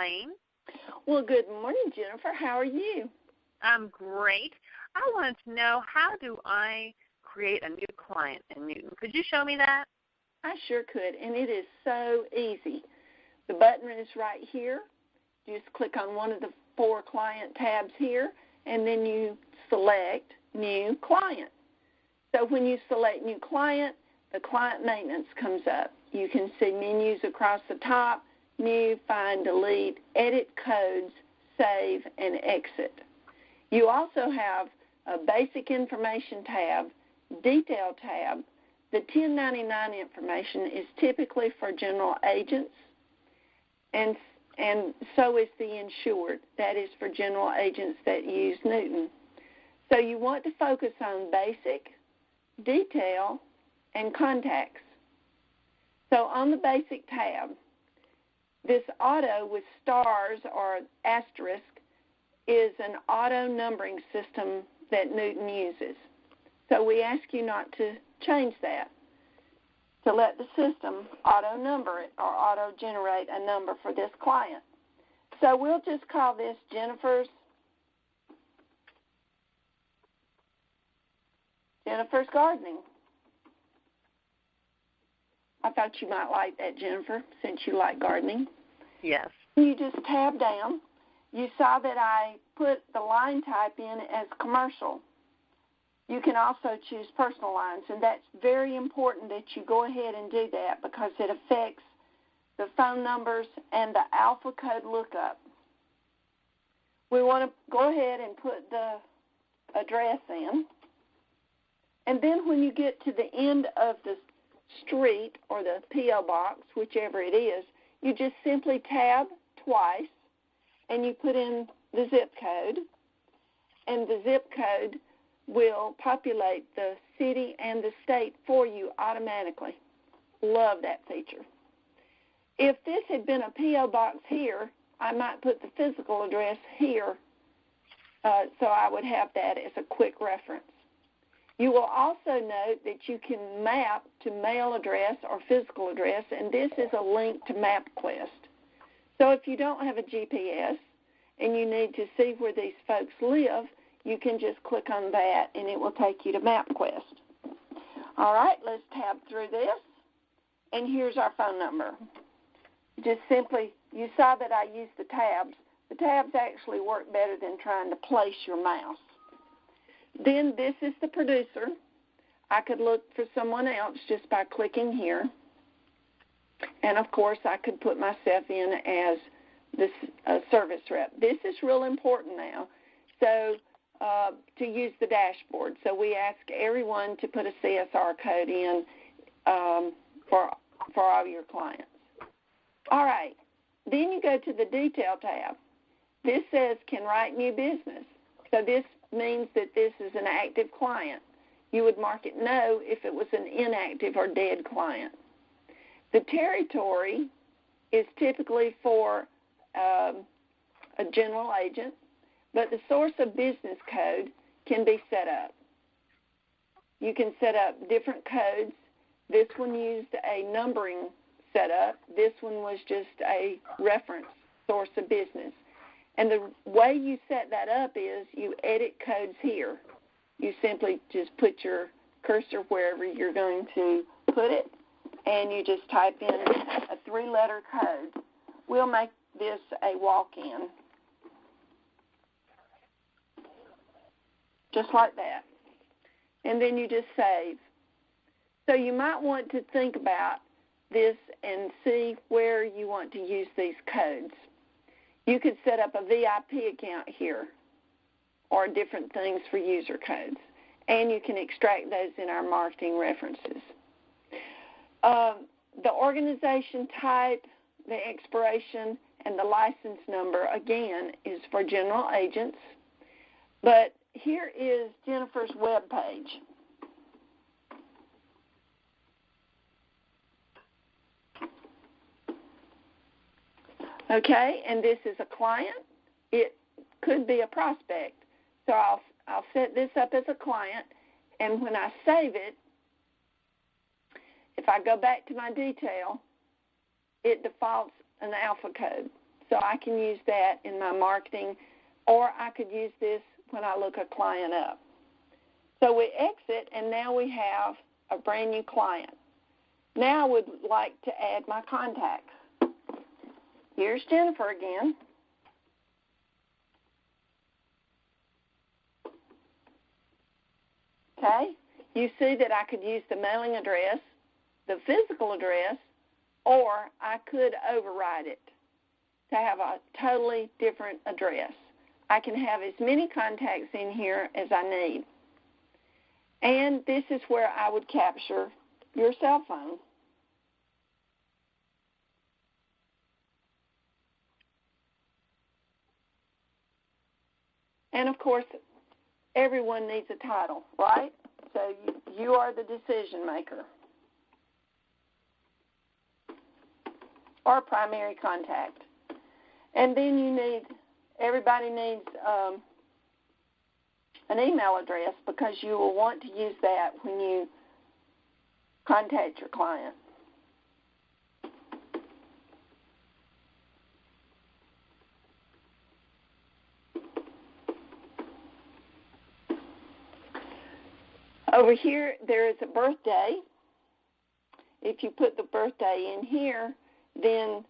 Elaine. Well, good morning, Jennifer. How are you? I'm great. I wanted to know, how do I create a new client in Newton? Could you show me that? I sure could, and it is so easy. The button is right here. You just click on one of the 4 client tabs here, and then you select New Client. So when you select New Client, the client maintenance comes up. You can see menus across the top: New, Find, Delete, Edit Codes, Save, and Exit. You also have a Basic Information tab, Detail tab. The 1099 information is typically for general agents, and so is the insured. That is for general agents that use Newton. So you want to focus on Basic, Detail, and Contacts. So on the Basic tab, this auto with stars or asterisk is an auto numbering system that Newton uses. So we ask you not to change that, to let the system auto number it or auto generate a number for this client. So we'll just call this Jennifer's Gardening. I thought you might like that, Jennifer, since you like gardening. Yes. You just tab down. You saw that I put the line type in as commercial. You can also choose personal lines, and that's very important that you go ahead and do that because it affects the phone numbers and the alpha code lookup. We want to go ahead and put the address in, and then when you get to the end of the street or the P.O. box, whichever it is, you just simply tab twice, and you put in the zip code, and the zip code will populate the city and the state for you automatically. Love that feature. If this had been a P.O. box here, I might put the physical address here, so I would have that as a quick reference. You will also note that you can map to mail address or physical address, and this is a link to MapQuest. So if you don't have a GPS and you need to see where these folks live, you can just click on that, and it will take you to MapQuest. All right, let's tab through this, and here's our phone number. Just simply, you saw that I used the tabs. The tabs actually work better than trying to place your mouse. Then this is the producer. I could look for someone else just by clicking here. And, of course, I could put myself in as this service rep. This is real important now. So to use the dashboard. So we ask everyone to put a CSR code in for all your clients. All right. Then you go to the Detail tab. This says can write new business. So this means that this is an active client. You would mark it no if it was an inactive or dead client. The territory is typically for a general agent, but the source of business code can be set up. You can set up different codes. This one used a numbering setup. This one was just a reference source of business. And the way you set that up is you edit codes here. You simply just put your cursor wherever you're going to put it, and you just type in a 3-letter code. We'll make this a walk-in, just like that. And then you just save. So you might want to think about this and see where you want to use these codes. You could set up a VIP account here or different things for user codes, and you can extract those in our marketing references. The organization type, the expiration, and the license number, again, is for general agents. But here is Jennifer's web page. Okay, and this is a client. It could be a prospect. So I'll set this up as a client, and when I save it, if I go back to my detail, it defaults an alpha code. So I can use that in my marketing, or I could use this when I look a client up. So we exit, and now we have a brand new client. Now I would like to add my contacts. Here's Jennifer again. Okay, you see that I could use the mailing address, the physical address, or I could override it to have a totally different address. I can have as many contacts in here as I need. And this is where I would capture your cell phone. And, of course, everyone needs a title, right? So you are the decision maker or primary contact. And then everybody needs an email address, because you will want to use that when you contact your client. Over here, there is a birthday. If you put the birthday in here, then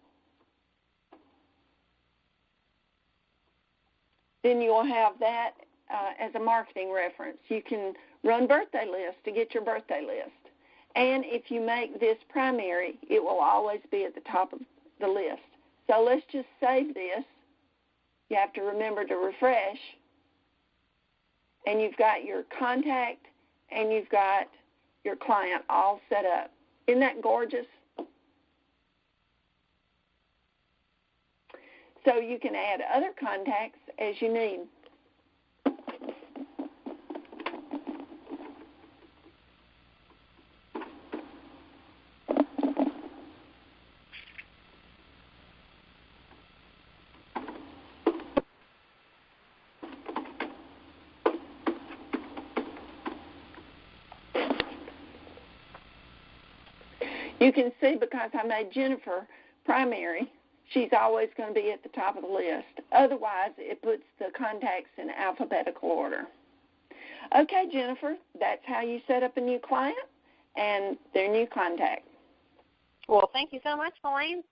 you will have that as a marketing reference. You can run birthday lists to get your birthday list. And if you make this primary, it will always be at the top of the list. So let's just save this. You have to remember to refresh. And you've got your contact and you've got your client all set up. Isn't that gorgeous? So you can add other contacts as you need. You can see, because I made Jennifer primary, she's always going to be at the top of the list. Otherwise, it puts the contacts in alphabetical order. Okay, Jennifer, that's how you set up a new client and their new contact. Well, thank you so much, Elaine.